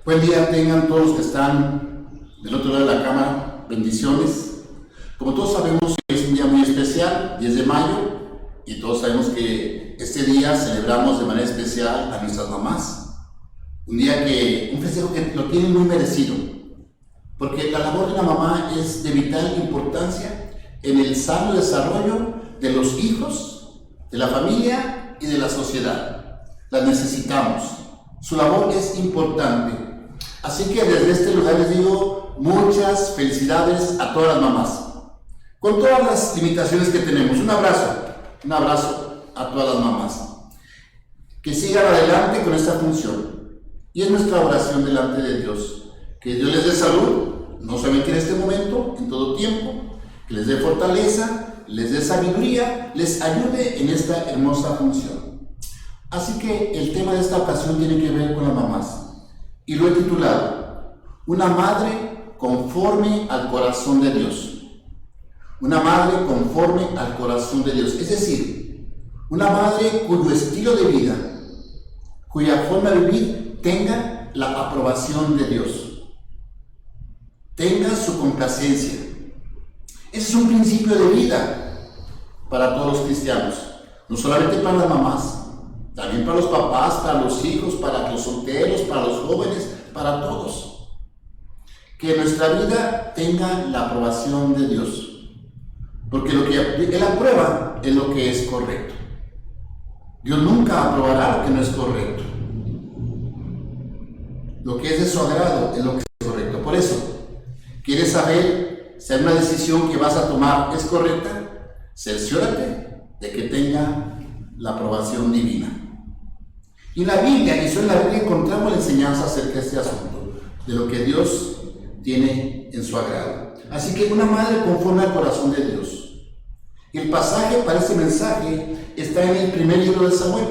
Buen día tengan todos los que están del otro lado de la cámara. Bendiciones. Como todos sabemos, es un día muy especial, 10 de mayo, y todos sabemos que este día celebramos de manera especial a nuestras mamás. Un festejo que lo tienen muy merecido, porque la labor de una mamá es de vital importancia en el sano desarrollo de los hijos, de la familia y de la sociedad. Las necesitamos. Su labor es importante. Así que desde este lugar les digo muchas felicidades a todas las mamás. Con todas las limitaciones que tenemos, un abrazo a todas las mamás. Que sigan adelante con esta función. Y es nuestra oración delante de Dios. Que Dios les dé salud, no solamente en este momento, en todo tiempo. Que les dé fortaleza, les dé sabiduría, les ayude en esta hermosa función. Así que el tema de esta ocasión tiene que ver con las mamás. Y lo he titulado, Una madre conforme al corazón de Dios. Una madre conforme al corazón de Dios. Es decir, una madre cuyo estilo de vida, cuya forma de vivir tenga la aprobación de Dios. Tenga su complacencia. Ese es un principio de vida para todos los cristianos. No solamente para las mamás, también para los papás, para los hijos, para los solteros, para los jóvenes, para todos. Que nuestra vida tenga la aprobación de Dios. Porque lo que Él aprueba es lo que es correcto. Dios nunca aprobará lo que no es correcto. Lo que es de su agrado es lo que es correcto. Por eso, ¿quieres saber si una decisión que vas a tomar es correcta? Cerciórate de que tenga la aprobación divina. Y en la Biblia, y solo en la Biblia encontramos la enseñanza acerca de este asunto, de lo que Dios tiene en su agrado. Así que una madre conforme al corazón de Dios. El pasaje para este mensaje está en el primer libro de Samuel,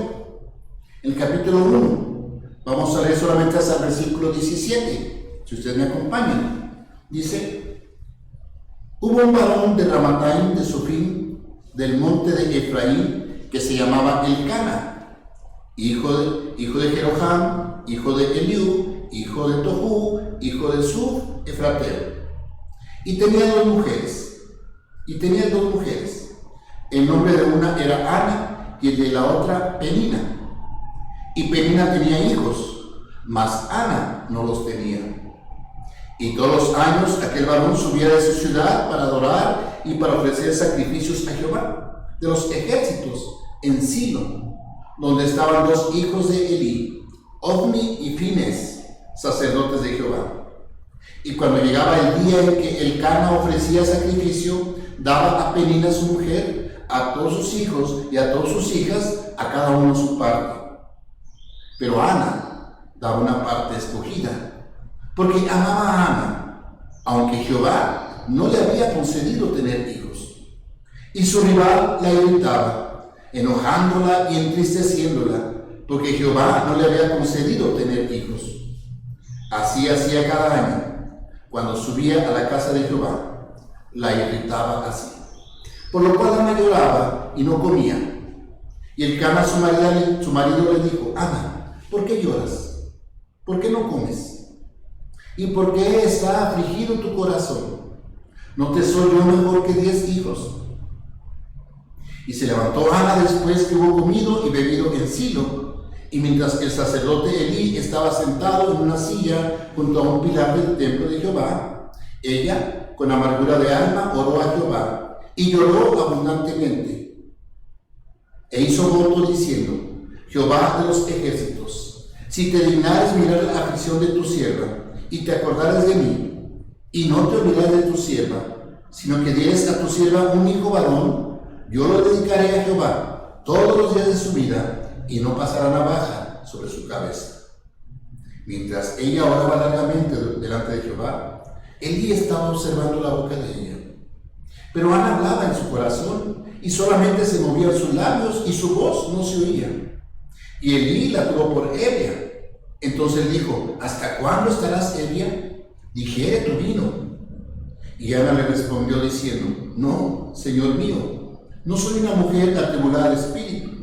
en el capítulo 1. Vamos a leer solamente hasta el versículo 17, si ustedes me acompañan. Dice, hubo un varón de Ramataim de Sofim, del monte de Efraín, que se llamaba Elcana, hijo de Jeroham, hijo de Eliú, hijo de Tohu, hijo de Suf, Efrateo. Y tenía dos mujeres. El nombre de una era Ana y el de la otra Penina. Y Penina tenía hijos, mas Ana no los tenía. Y todos los años aquel varón subía de su ciudad para adorar y para ofrecer sacrificios a Jehová de los ejércitos en Silo, donde estaban dos hijos de Elí, Ofni y Fines, sacerdotes de Jehová. Y cuando llegaba el día en que Elcana ofrecía sacrificio, daba a Penina su mujer, a todos sus hijos y a todas sus hijas, a cada uno su parte. Pero Ana daba una parte escogida, porque amaba a Ana, aunque Jehová no le había concedido tener hijos. Y su rival la irritaba, enojándola y entristeciéndola, porque Jehová no le había concedido tener hijos. Así hacía cada año. Cuando subía a la casa de Jehová, la irritaba así. Por lo cual Ana lloraba y no comía. Y Elcana, su marido, le dijo, Ana, ¿por qué lloras? ¿Por qué no comes? ¿Y por qué está afligido tu corazón? ¿No te soy yo mejor que 10 hijos? Y se levantó Ana después que hubo comido y bebido en Silo, y mientras el sacerdote Elí estaba sentado en una silla junto a un pilar del templo de Jehová, ella, con amargura de alma, oró a Jehová, y lloró abundantemente. E hizo voto diciendo, Jehová de los ejércitos, si te dignares mirar la aflicción de tu sierva, y te acordares de mí, y no te olvidares de tu sierva, sino que dieres a tu sierva un hijo varón, yo lo dedicaré a Jehová todos los días de su vida, y no pasará navaja sobre su cabeza. Mientras ella oraba largamente delante de Jehová, Elí estaba observando la boca de ella. Pero Ana hablaba en su corazón, y solamente se movían sus labios, y su voz no se oía. Y Elí la tuvo por ebria. Entonces dijo, ¿hasta cuándo estarás ebria? Digiere tu vino. Y Ana le respondió diciendo, no, Señor mío, no soy una mujer atribulada de espíritu.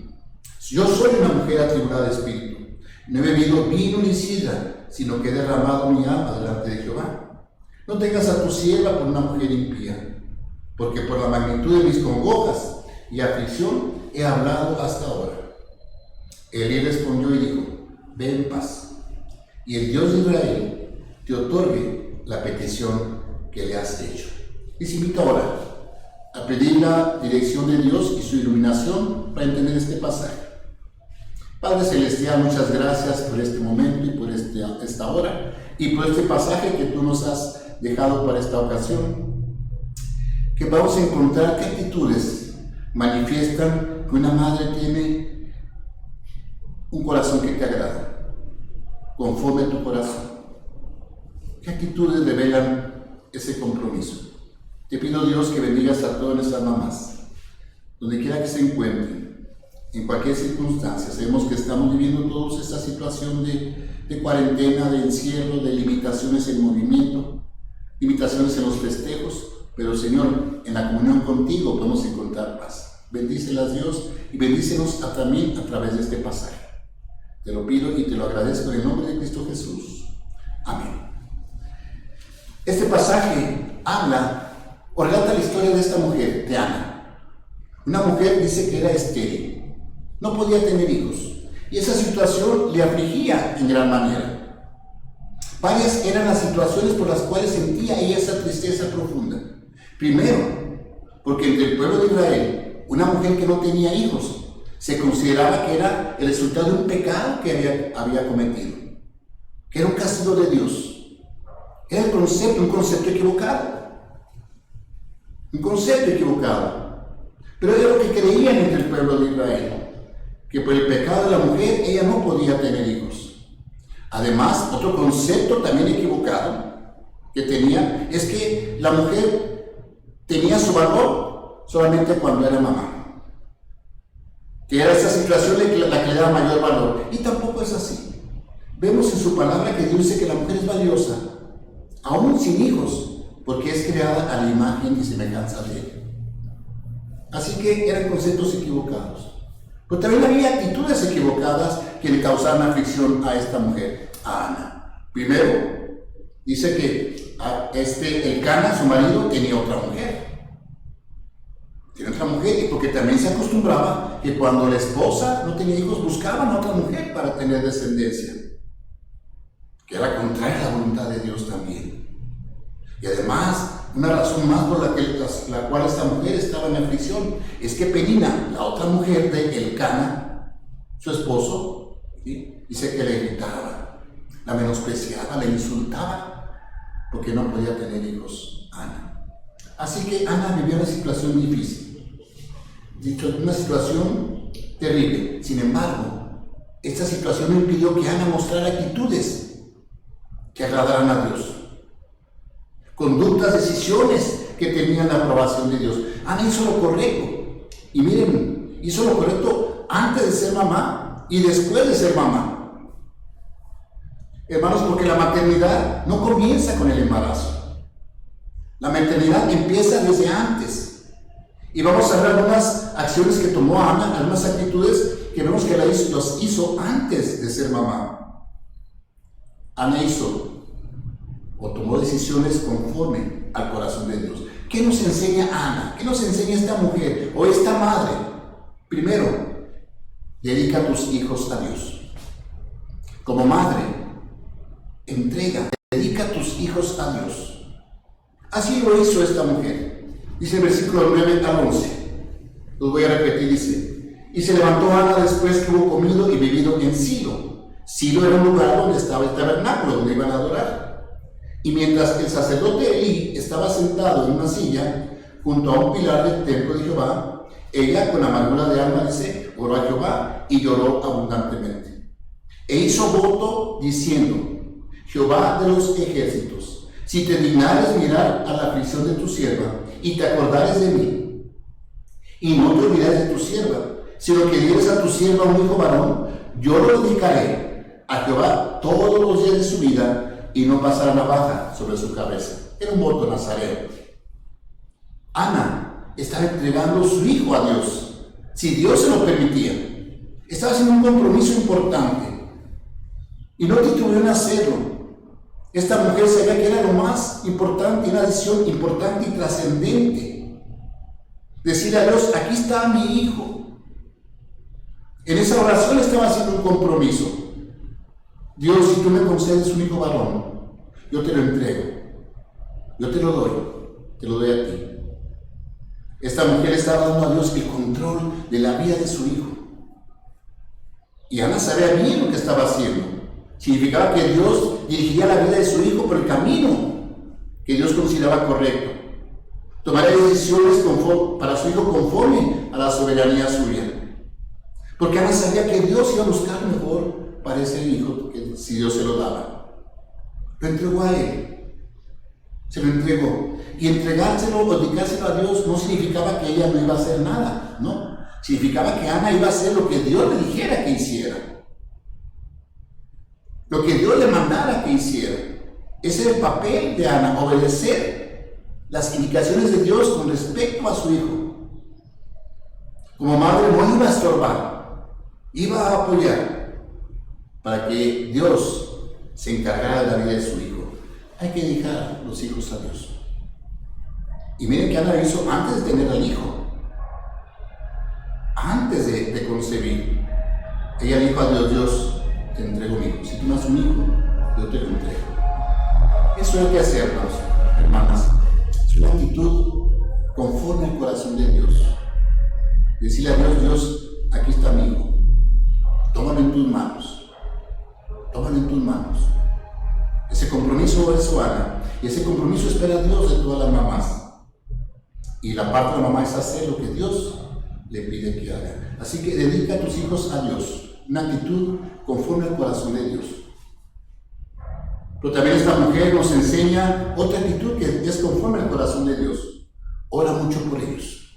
Yo soy una mujer atribulada de espíritu. No he bebido vino ni sidra, sino que he derramado mi alma delante de Jehová. No tengas a tu sierva por una mujer impía, porque por la magnitud de mis congojas y aflicción he hablado hasta ahora. Elí respondió y dijo: ve en paz, y el Dios de Israel te otorgue la petición que le has hecho. Les invito ahora a pedir la dirección de Dios y su iluminación para entender este pasaje. Padre Celestial, muchas gracias por este momento y por esta hora y por este pasaje que tú nos has dejado para esta ocasión. Que vamos a encontrar qué actitudes manifiestan que una madre tiene un corazón que te agrada, conforme a tu corazón. ¿Qué actitudes revelan ese compromiso? Te pido, Dios, que bendigas a todas nuestras mamás, donde quiera que se encuentren, en cualquier circunstancia. Sabemos que estamos viviendo todos esta situación de cuarentena, de encierro, de limitaciones en movimiento, limitaciones en los festejos, pero Señor, en la comunión contigo podemos encontrar paz. Bendícelas, Dios, y bendícenos también a través de este pasaje. Te lo pido y te lo agradezco en el nombre de Cristo Jesús. Amén. Este pasaje habla o relata la historia de esta mujer, de Ana. Una mujer dice que era estéril, no podía tener hijos, y esa situación le afligía en gran manera. Varias eran las situaciones por las cuales sentía ella esa tristeza profunda. Primero, porque entre el pueblo de Israel, una mujer que no tenía hijos se consideraba que era el resultado de un pecado que había cometido, que era un castigo de Dios. Era un concepto equivocado. Un concepto equivocado. Pero era lo que creían entre el pueblo de Israel, que por el pecado de la mujer ella no podía tener hijos. Además, otro concepto también equivocado que tenía es que la mujer tenía su valor solamente cuando era mamá, que era esa situación la que le daba mayor valor, y tampoco es así. Vemos en su palabra que Dios dice que la mujer es valiosa aún sin hijos, porque es creada a la imagen y semejanza de él. Así que eran conceptos equivocados. Pero también había actitudes equivocadas que le causaban aflicción a esta mujer, a Ana. Primero, dice que Elcana, su marido, tenía otra mujer. Tenía otra mujer, y porque también se acostumbraba que cuando la esposa no tenía hijos, buscaban a otra mujer para tener descendencia, que era contraria a la voluntad de Dios también. Y además, una razón más por la cual esta mujer estaba en aflicción es que Penina, la otra mujer de Elcana, su esposo, ¿sí?, dice que le gritaba, la menospreciaba, la insultaba, porque no podía tener hijos, Ana. Así que Ana vivió una situación difícil, una situación terrible. Sin embargo, esta situación impidió que Ana mostrara actitudes que agradaran a Dios, conductas, decisiones que tenían la aprobación de Dios. Ana hizo lo correcto, y miren, hizo lo correcto antes de ser mamá y después de ser mamá. Hermanos, porque la maternidad no comienza con el embarazo. La maternidad empieza desde antes. Y vamos a ver algunas acciones que tomó Ana, algunas actitudes que vemos que las hizo antes de ser mamá. Ana tomó decisiones conforme al corazón de Dios. ¿Qué nos enseña Ana? ¿Qué nos enseña esta mujer o esta madre? Primero, dedica a tus hijos a Dios. Como madre, dedica a tus hijos a Dios. Así lo hizo esta mujer. Dice el versículo 9 al 11. Los voy a repetir, dice: y se levantó Ana después que hubo comido y bebido en Silo. Silo era un lugar donde estaba el tabernáculo, donde iban a adorar. Y mientras el sacerdote Elí estaba sentado en una silla junto a un pilar del templo de Jehová, ella con amargura de alma, dice, oró a Jehová y lloró abundantemente. E hizo voto diciendo: Jehová de los ejércitos, si te dignares mirar a la aflicción de tu sierva y te acordares de mí, y no te olvides de tu sierva, sino que dieres a tu sierva un hijo varón, yo lo dedicaré a Jehová todos los días de su vida, y no pasará navaja sobre su cabeza. Era un voto nazareo. Ana estaba entregando su hijo a Dios, si Dios se lo permitía. Estaba haciendo un compromiso importante. y no titubeó en hacerlo. Esta mujer sabía que era lo más importante, una decisión importante y trascendente. Decirle a Dios, aquí está mi hijo. En esa oración estaba haciendo un compromiso. Dios, si tú me concedes un hijo varón, yo te lo entrego, yo te lo doy a ti. Esta mujer estaba dando a Dios el control de la vida de su hijo. Y Ana sabía bien lo que estaba haciendo. Significaba que Dios dirigiría la vida de su hijo por el camino que Dios consideraba correcto. Tomaría decisiones para su hijo conforme a la soberanía suya. Porque Ana sabía que Dios iba a buscar mejor para ese hijo, que si Dios se lo daba. Lo entregó a él. Se lo entregó. Y entregárselo o dedicárselo a Dios no significaba que ella no iba a hacer nada, ¿no? Significaba que Ana iba a hacer lo que Dios le dijera que hiciera. Lo que Dios le mandara que hiciera. Ese es el papel de Ana, obedecer las indicaciones de Dios con respecto a su hijo. Como madre no iba a estorbar, iba a apoyar para que Dios se encargara de la vida de su hijo. Hay que dejar los hijos a Dios. Y miren que Ana lo hizo antes de tener al hijo. Antes de concebir, ella dijo a Dios, Dios, te entrego mi hijo. Si tú no has un hijo, yo te lo entrego. Eso hay que hacernos, hermanas. Es una actitud conforme al corazón de Dios. Decirle a Dios, Dios, aquí está mi hijo. Tómalo en tus manos. Tómalo en tus manos. Ese compromiso es su Ana. Y ese compromiso espera a Dios de todas las mamás. Y la parte de la mamá es hacer lo que Dios le pide que haga. Así que dedica a tus hijos a Dios. Una actitud conforme al corazón de Dios. Pero también esta mujer nos enseña otra actitud que es conforme al corazón de Dios. Ora mucho por ellos.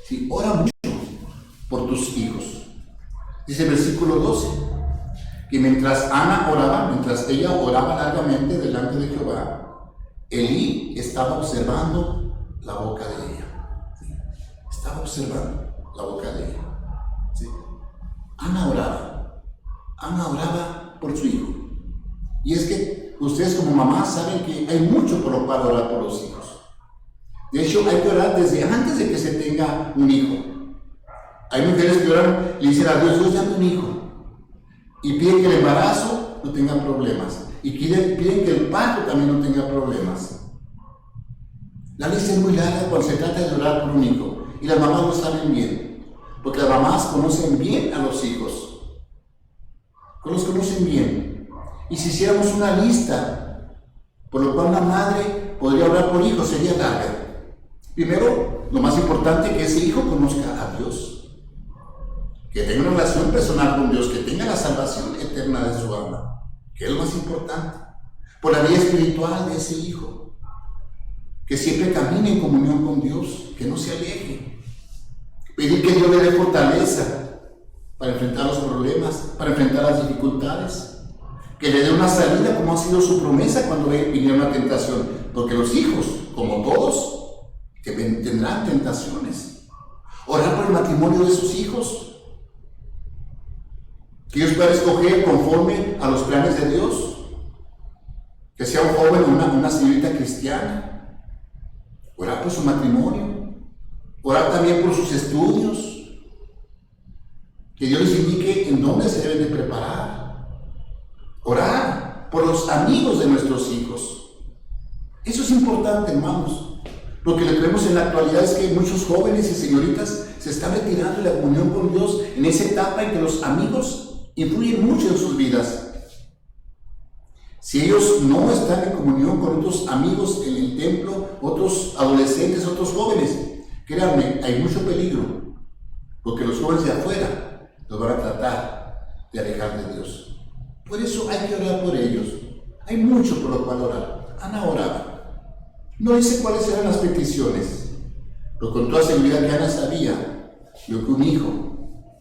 Sí, ora mucho por tus hijos. Dice el versículo 12, que mientras Ana oraba, mientras ella oraba largamente delante de Jehová, Elí estaba observando la boca de ella. ¿Sí? Estaba observando la boca de ella. ¿Sí? Ana oraba por su hijo. Y es que ustedes como mamás saben que hay mucho por lo cual orar por los hijos. De hecho, hay que orar desde antes de que se tenga un hijo. Hay mujeres que oran y le dicen a Dios, Dios, dame un hijo. Y piden que el embarazo no tenga problemas. Y piden que el parto también no tenga problemas. La lista es muy larga cuando se trata de orar por un hijo. Y las mamás lo saben bien. Porque las mamás conocen bien a los hijos. Los conocen bien. Y si hiciéramos una lista, por lo cual una madre podría orar por hijos, sería larga. Primero, lo más importante, que ese hijo conozca a Dios. Que tenga una relación personal con Dios, que tenga la salvación eterna de su alma. Que es lo más importante. Por la vida espiritual de ese hijo. Que siempre camine en comunión con Dios, que no se aleje. Pedir que Dios le dé fortaleza para enfrentar los problemas, para enfrentar las dificultades. Que le dé una salida como ha sido su promesa cuando viniera una tentación. Porque los hijos, como todos, que tendrán tentaciones. Orar por el matrimonio de sus hijos. Que ellos puedan escoger conforme a los planes de Dios. Que sea un joven o una señorita cristiana. Orar por su matrimonio, orar también por sus estudios, que Dios les indique en dónde se deben de preparar, orar por los amigos de nuestros hijos. Eso es importante, hermanos. Lo que le vemos en la actualidad es que muchos jóvenes y señoritas se están retirando de la comunión con Dios en esa etapa en que los amigos influyen mucho en sus vidas. Si ellos no están en comunión con otros amigos en el templo, otros adolescentes, otros jóvenes, créanme, hay mucho peligro, porque los jóvenes de afuera los van a tratar de alejar de Dios. Por eso hay que orar por ellos. Hay mucho por lo cual orar. Ana oraba. No dice cuáles eran las peticiones, pero con toda seguridad que Ana sabía lo que un hijo,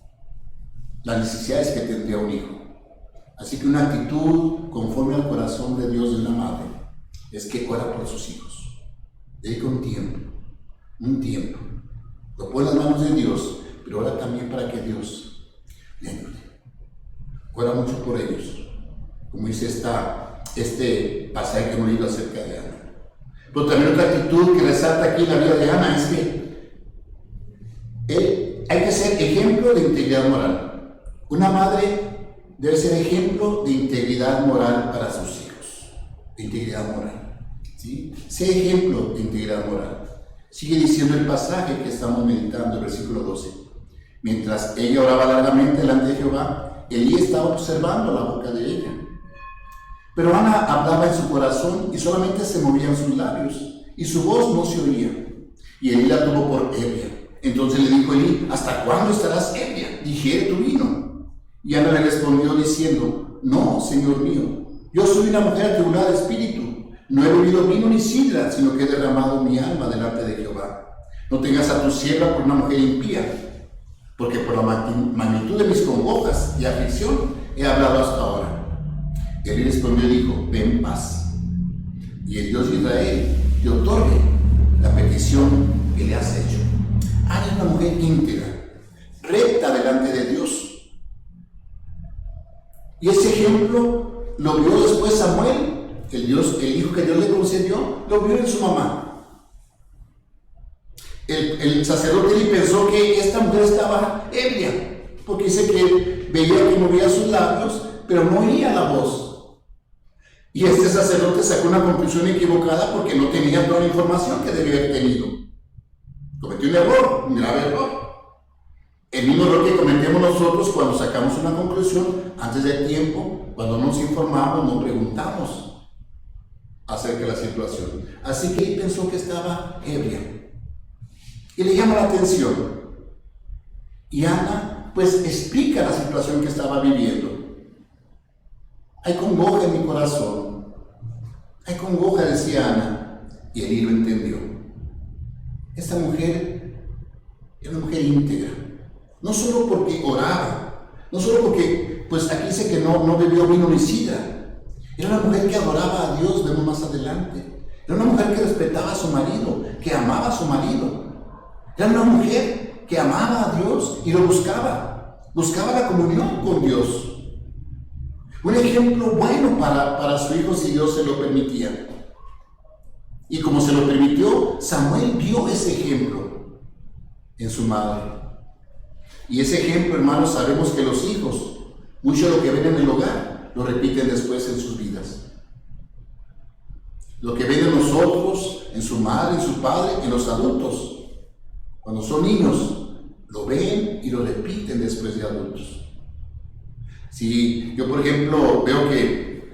las necesidades que tendría un hijo. Así que una actitud conforme al corazón de Dios de una madre es que ora por sus hijos. Dedica un tiempo. Lo pone en las manos de Dios, pero ora también para que Dios le ayude. Ora mucho por ellos, como dice este pasaje que hemos leído acerca de Ana. Pero también otra actitud que resalta aquí en la vida de Ana es que hay que ser ejemplo de integridad moral. Una madre debe ser ejemplo de integridad moral para sus hijos. De integridad moral. ¿Sí? Sé ejemplo de integridad moral. Sigue diciendo el pasaje que estamos meditando, el versículo 12. Mientras ella oraba largamente delante de Jehová, Elí estaba observando la boca de ella. Pero Ana hablaba en su corazón y solamente se movían sus labios, y su voz no se oía. Y Elí la tuvo por ebria. Entonces le dijo Elí: ¿hasta cuándo estarás ebria? Digiere tu vino. Y Ana le respondió diciendo: no, Señor mío, yo soy una mujer atribulada de espíritu. No he bebido vino ni sidra, sino que he derramado mi alma delante de Jehová. No tengas a tu sierva por una mujer impía, porque por la magnitud de mis congojas y aflicción he hablado hasta ahora. Él respondió y dijo: ven en paz, y el Dios de Israel te otorgue la petición que le has hecho. Ana es una mujer íntegra, recta delante de Dios. Y ese ejemplo lo vio después Samuel, el hijo que Dios le concedió, lo vio en su mamá. El sacerdote Elí pensó que esta mujer estaba ebria, porque dice que veía que movía sus labios, pero no oía la voz. Y este sacerdote sacó una conclusión equivocada porque no tenía toda la información que debía haber tenido. Cometió un error, un grave error. El mismo error que cometemos nosotros cuando sacamos una conclusión antes del tiempo, cuando no nos informamos, no preguntamos acerca de la situación. Así que él pensó que estaba ebria. Y le llama la atención. Y Ana, pues, explica la situación que estaba viviendo. Hay congoja en mi corazón. Hay congoja, decía Ana. Y Elí lo entendió. Esta mujer era una mujer íntegra. No solo porque oraba, no solo porque, pues aquí dice que no bebió vino ni sidra. Era una mujer que adoraba a Dios, vemos más adelante. Era una mujer que respetaba a su marido, que amaba a su marido. Era una mujer que amaba a Dios y lo buscaba la comunión con Dios. Un ejemplo bueno para su hijo si Dios se lo permitía. Y como se lo permitió, Samuel vio ese ejemplo en su madre. Y ese ejemplo, hermanos, sabemos que los hijos, mucho de lo que ven en el hogar, lo repiten después en sus vidas. Lo que ven en nosotros, en su madre, en su padre, en los adultos, cuando son niños, lo ven y lo repiten después de adultos. Si yo, por ejemplo, veo que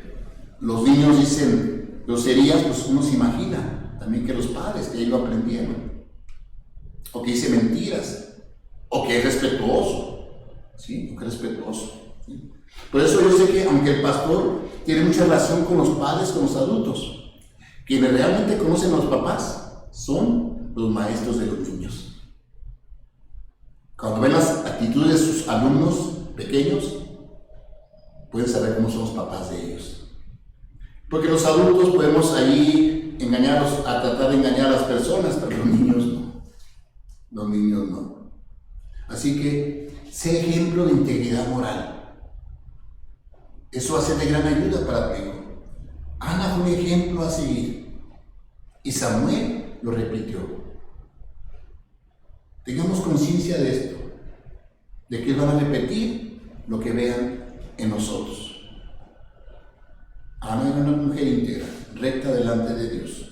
los niños dicen groserías, pues uno se imagina también que los padres que ahí lo aprendieron, o que dice mentiras, o que es respetuoso, ¿sí? O que es respetuoso, ¿sí? Por eso yo sé que aunque el pastor tiene mucha relación con los padres, con los adultos, quienes realmente conocen a los papás son los maestros de los niños. Cuando ven las actitudes de sus alumnos pequeños, pueden saber cómo son los papás de ellos. Porque los adultos podemos ahí engañarlos, a tratar de engañar a las personas, pero los niños no. Los niños no. Así que, sé ejemplo de integridad moral. Eso va a ser de gran ayuda para tu hijo. Ana fue un ejemplo a seguir. Y Samuel lo repitió. Tengamos conciencia de esto, de que van a repetir lo que vean en nosotros. Ana era una mujer íntegra, recta delante de Dios.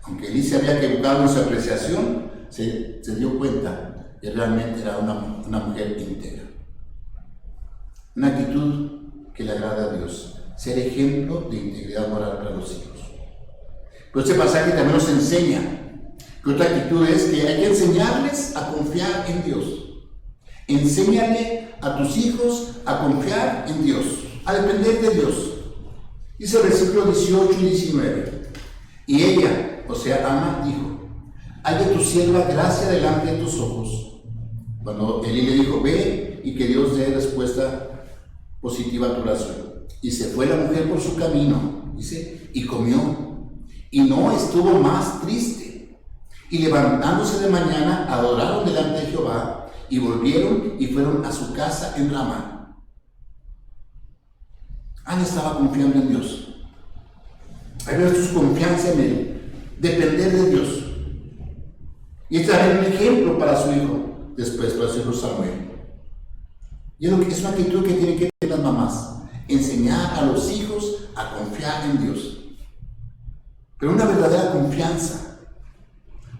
Aunque Elí se había equivocado en su apreciación, se dio cuenta que realmente era una mujer íntegra. Una actitud que le agrada a Dios, ser ejemplo de integridad moral para los hijos. Pero este pasaje también nos enseña que otra actitud es que hay que enseñarles a confiar en Dios. Enséñale a tus hijos a confiar en Dios, a depender de Dios. Dice el versículo 18 y 19. Y ella, o sea, Ana, dijo: halle tu sierva gracia delante de tus ojos. Cuando Elí le dijo: ve y que Dios dé respuesta positiva a tu oración. Y se fue la mujer por su camino, dice, y comió, y no estuvo más triste. Y levantándose de mañana, adoraron delante de Jehová, y volvieron y fueron a su casa en Ramá. Ana estaba confiando en Dios. Hay que ver su confianza en Él, depender de Dios. Y este era un ejemplo para su hijo, después para su hijo Samuel. Y es una actitud que tienen que tener las mamás, enseñar a los hijos a confiar en Dios. Pero una verdadera confianza,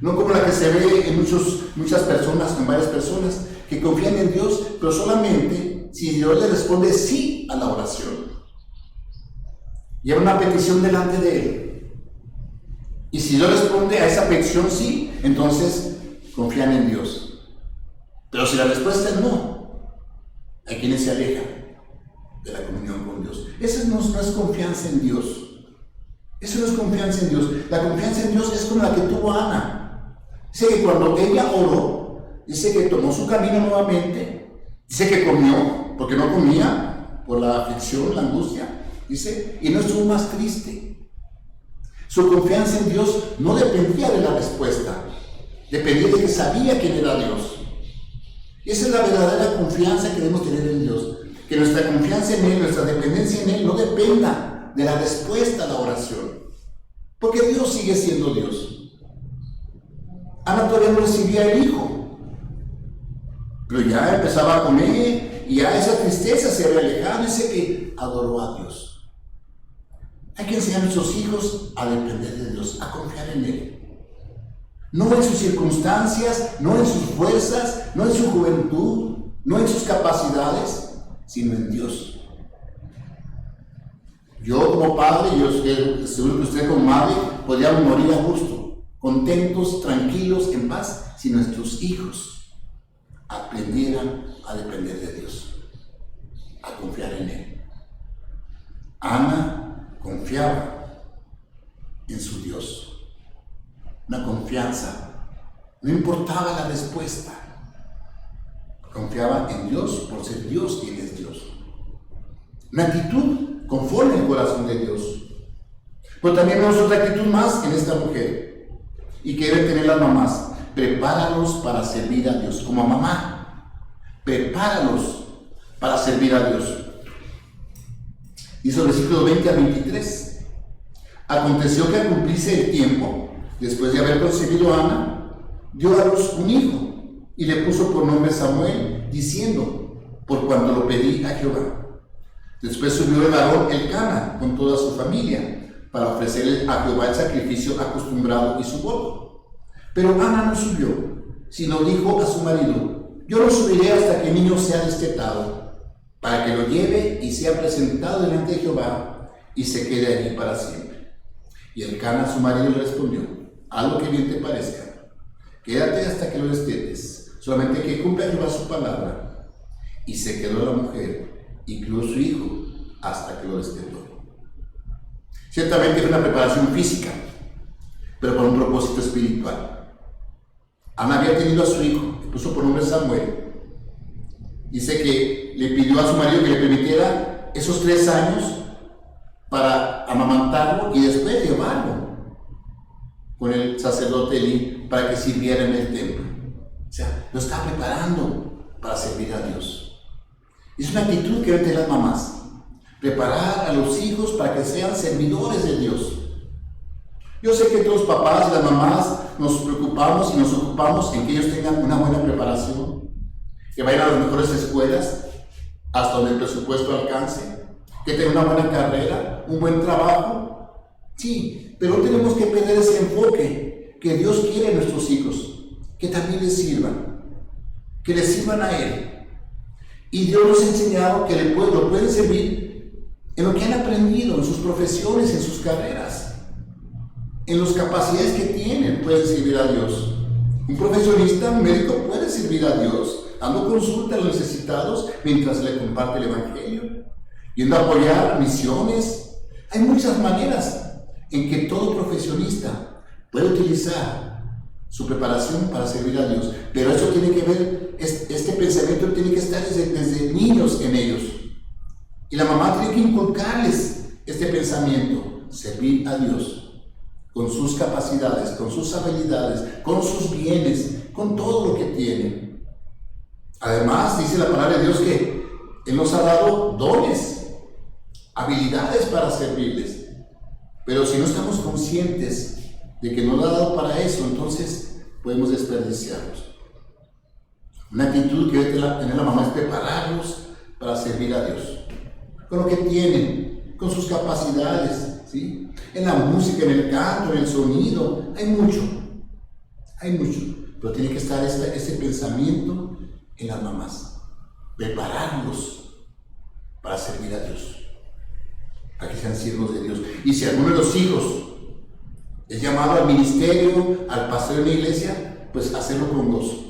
no como la que se ve en muchas personas, en varias personas, que confían en Dios, pero solamente si Dios le responde sí a la oración. Lleva una petición delante de Él. Y si Dios responde a esa petición sí, entonces confían en Dios. Pero si la respuesta es no, hay quienes se alejan de la comunión con Dios. Esa no es confianza en Dios. Eso no es confianza en Dios. La confianza en Dios es como la que tuvo Ana. Dice que cuando ella oró, dice que tomó su camino nuevamente, dice que comió, porque no comía por la aflicción, la angustia, dice, y no estuvo más triste. Su confianza en Dios no dependía de la respuesta, dependía de que sabía quién era Dios. Y esa es la verdadera confianza que debemos tener en Dios, que nuestra confianza en Él, nuestra dependencia en Él no dependa de la respuesta a la oración, porque Dios sigue siendo Dios. Ana todavía no recibía el hijo, pero ya empezaba a comer y ya esa tristeza se había alejado. Dice que adoró a Dios. Hay que enseñar a nuestros hijos a depender de Dios, a confiar en Él. No en sus circunstancias, no en sus fuerzas, no en su juventud, no en sus capacidades, sino en Dios. Yo como padre, yo seguro que usted como madre, podríamos morir a gusto, contentos, tranquilos, en paz, si nuestros hijos aprendieran a depender de Dios, a confiar en Él. Ana confiaba en su Dios, una confianza, no importaba la respuesta, confiaba en Dios por ser Dios quien es Dios, una actitud conforme al corazón de Dios. Pero también vemos otra actitud más en esta mujer, y que deben tener las mamás: prepáralos para servir a Dios. Como mamá, prepáralos para servir a Dios. Dice el versículo 20 al 23. Aconteció que al cumplirse el tiempo, después de haber concebido a Ana, dio a luz un hijo, y le puso por nombre Samuel, diciendo: por cuanto lo pedí a Jehová. Después subió el varón Elcana con toda su familia, para ofrecerle a Jehová el sacrificio acostumbrado y su voto. Pero Ana no subió, sino dijo a su marido: yo no subiré hasta que el niño sea destetado, para que lo lleve y sea presentado delante de Jehová, y se quede allí para siempre. Y Elcana, su marido, le respondió: haz lo que bien te parezca, quédate hasta que lo destetes, solamente que cumpla Jehová su palabra. Y se quedó la mujer y crió a su hijo hasta que lo destetó. Ciertamente era una preparación física, pero con un propósito espiritual. Ana había tenido a su hijo, le puso por nombre Samuel. Dice que le pidió a su marido que le permitiera esos 3 años para amamantarlo y después llevarlo con el sacerdote Elí para que sirviera en el templo. O sea, lo está preparando para servir a Dios. Es una actitud que deben tener las mamás: preparar a los hijos para que sean servidores de Dios. Yo sé que todos los papás y las mamás nos preocupamos y nos ocupamos en que ellos tengan una buena preparación, que vayan a las mejores escuelas, hasta donde el presupuesto alcance, que tengan una buena carrera, un buen trabajo. Sí, pero tenemos que perder ese enfoque que Dios quiere en nuestros hijos, que también les sirvan a Él. Y Dios nos ha enseñado que lo pueden servir en lo que han aprendido, en sus profesiones, en sus carreras, en las capacidades que tienen, pueden servir a Dios. Un profesionista, un médico, puede servir a Dios, dando consulta a los necesitados mientras le comparte el Evangelio, yendo a apoyar misiones. Hay muchas maneras en que todo profesionista puede utilizar su preparación para servir a Dios, pero eso tiene que ver, este pensamiento tiene que estar desde niños en ellos, y la mamá tiene que inculcarles este pensamiento: servir a Dios con sus capacidades, con sus habilidades, con sus bienes, con todo lo que tiene. Además, dice la palabra de Dios que Él nos ha dado dones habilidades para servirles. Pero si no estamos conscientes de que nos lo ha dado para eso, entonces podemos desperdiciarlos. Una actitud que debe tener la mamá es prepararlos para servir a Dios. Con lo que tienen, con sus capacidades, ¿sí? En la música, en el canto, en el sonido, hay mucho. Pero tiene que estar ese pensamiento en las mamás. Prepararlos para servir a Dios, para que sean siervos de Dios. Y si alguno de los hijos es llamado al ministerio, al pastor de una iglesia, pues hacerlo con gozo.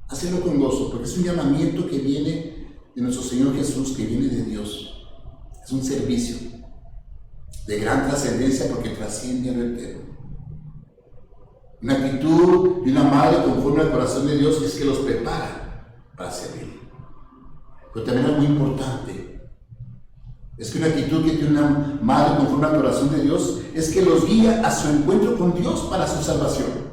Hacerlo con gozo, porque es un llamamiento que viene de nuestro Señor Jesús, que viene de Dios. Es un servicio de gran trascendencia porque trasciende al eterno. Una actitud de una madre conforme al corazón de Dios es que los prepara para servir. Pero también algo muy importante es que una actitud que tiene una madre conforme al corazón de Dios es que los guía a su encuentro con Dios para su salvación.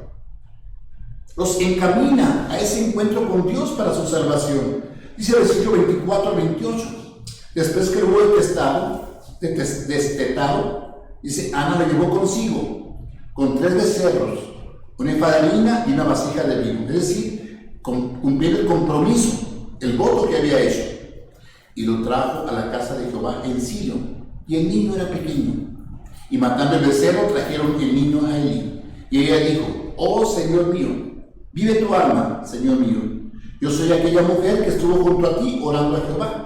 Los encamina a ese encuentro con Dios para su salvación. Dice el versículo 24 al 28. Después que hubo destetado, dice, Ana lo llevó consigo con 3 becerros, una efa de harina y una vasija de vino. Es decir, cumpliendo el compromiso, el voto que había hecho. Y lo trajo a la casa de Jehová en Silo. Y el niño era pequeño. Y matando el becerro, trajeron el niño a Elí. Y ella dijo, oh Señor mío, vive tu alma, Señor mío. Yo soy aquella mujer que estuvo junto a ti orando a Jehová.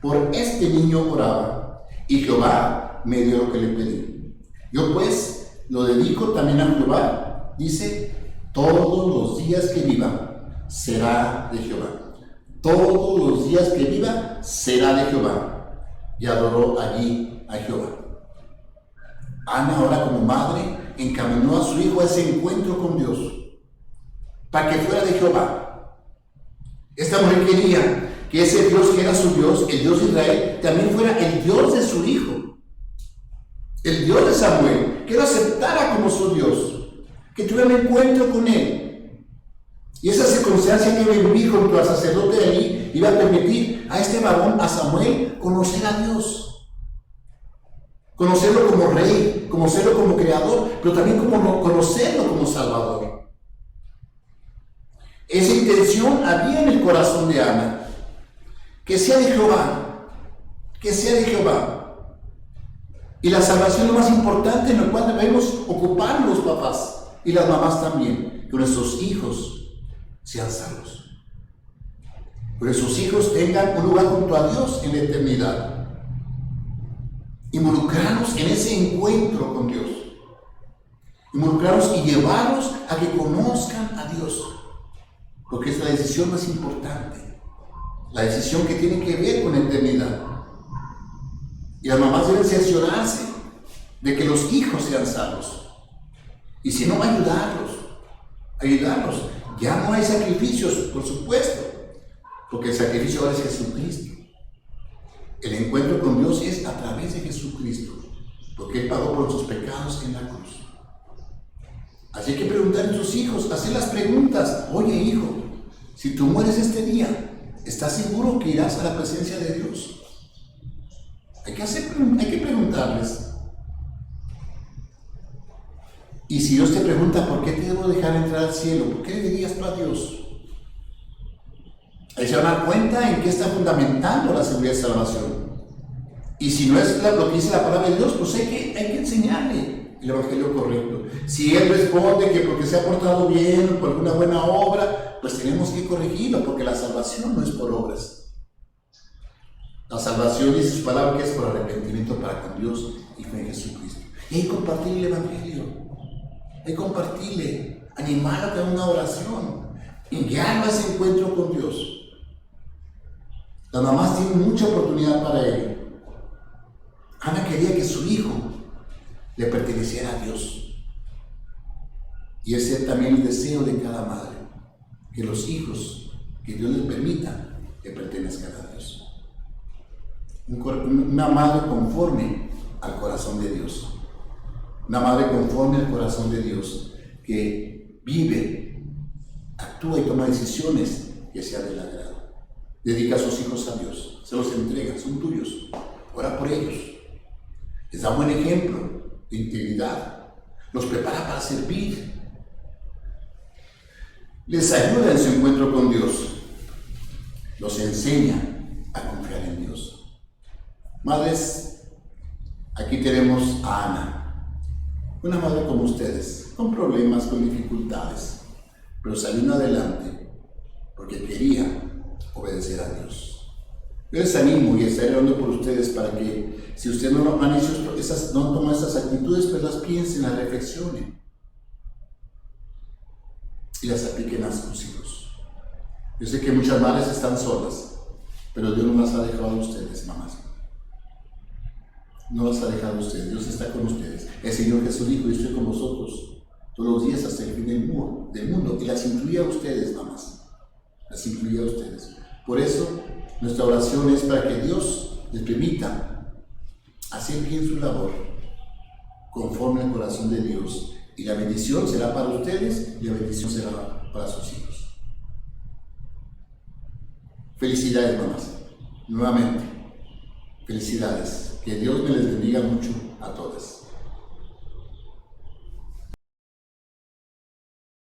Por este niño oraba, y Jehová me dio lo que le pedí. Yo pues lo dedico también a Jehová. Dice, todos los días que viva será de Jehová. Todos los días que viva será de Jehová. Y adoró allí a Jehová. Ana, ahora como madre, encaminó a su hijo a ese encuentro con Dios, para que fuera de Jehová. Esta mujer quería que ese Dios que era su Dios, el Dios de Israel, también fuera el Dios de su hijo, el Dios de Samuel, que lo aceptara como su Dios, que tuviera un encuentro con él. Y esa circunstancia que iba a vivir junto al sacerdote de allí iba a permitir a este varón, a Samuel, conocer a Dios, conocerlo como rey, conocerlo como creador, pero también conocerlo como salvador. Esa intención había en el corazón de Ana, que sea de Jehová, que sea de Jehová. Y la salvación es lo más importante en lo cual debemos ocupar los papás y las mamás también, que nuestros hijos sean salvos, que nuestros hijos tengan un lugar junto a Dios en la eternidad. Involucrarnos en ese encuentro con Dios, involucrarnos y llevarlos a que conozcan a Dios, porque es la decisión más importante, la decisión que tiene que ver con la eternidad. Y las mamás deben cerciorarse de que los hijos sean salvos, y si no, ayudarlos. Ya no hay sacrificios, por supuesto, porque el sacrificio ahora es Jesucristo. El encuentro con Dios es a través de Jesucristo, porque Él pagó por sus pecados en la cruz. Así que preguntar a tus hijos, hacer las preguntas. Oye, hijo, si tú mueres este día, ¿estás seguro que irás a la presencia de Dios? Hay que preguntarles. Y si Dios te pregunta, ¿por qué te debo dejar entrar al cielo? ¿Por qué le dirías tú a Dios? Ahí se van a dar cuenta en qué está fundamentando la seguridad de salvación. Y si no es lo que dice la palabra de Dios, pues hay que enseñarle el evangelio correcto. Si él responde que porque se ha portado bien o por alguna buena obra, pues tenemos que corregirlo, porque la salvación no es por obras. La salvación, dice su palabra, que es por arrepentimiento para con Dios y fe en Jesucristo. Y hay que compartir el evangelio. Hay que compartirle, animarlo a que haga una oración y guiarlo a ese encuentro con Dios. Las mamás tienen mucha oportunidad para ello. Ana quería que su hijo le perteneciera a Dios. Y ese es también el deseo de cada madre, que los hijos que Dios les permita le pertenezcan a Dios. Una madre conforme al corazón de Dios. Una madre conforme al corazón de Dios, que vive, actúa y toma decisiones que sean del agrado. Dedica a sus hijos a Dios, se los entrega, son tuyos. ora por ellos. Les da buen ejemplo de integridad. Los prepara para servir. Les ayuda en su encuentro con Dios. Los enseña a confiar en Dios. Madres, aquí tenemos a Ana, una madre como ustedes, con problemas, con dificultades, pero salió adelante porque quería obedecer a Dios. Yo les animo y estaré orando por ustedes para que, si ustedes no han hecho no toman esas actitudes, pues las piensen, las reflexionen y las apliquen a sus hijos. Yo sé que muchas madres están solas, pero Dios no las ha dejado a ustedes, mamás. No las ha dejado a ustedes, Dios está con ustedes. El Señor Jesús dijo: yo estoy con vosotros todos los días hasta el fin del mundo. Y las incluía a ustedes, mamás. Las incluía a ustedes. Por eso, nuestra oración es para que Dios les permita hacer bien su labor conforme al corazón de Dios. Y la bendición será para ustedes y la bendición será para sus hijos. Felicidades, mamás. Nuevamente, felicidades. Que Dios me les bendiga mucho a todas.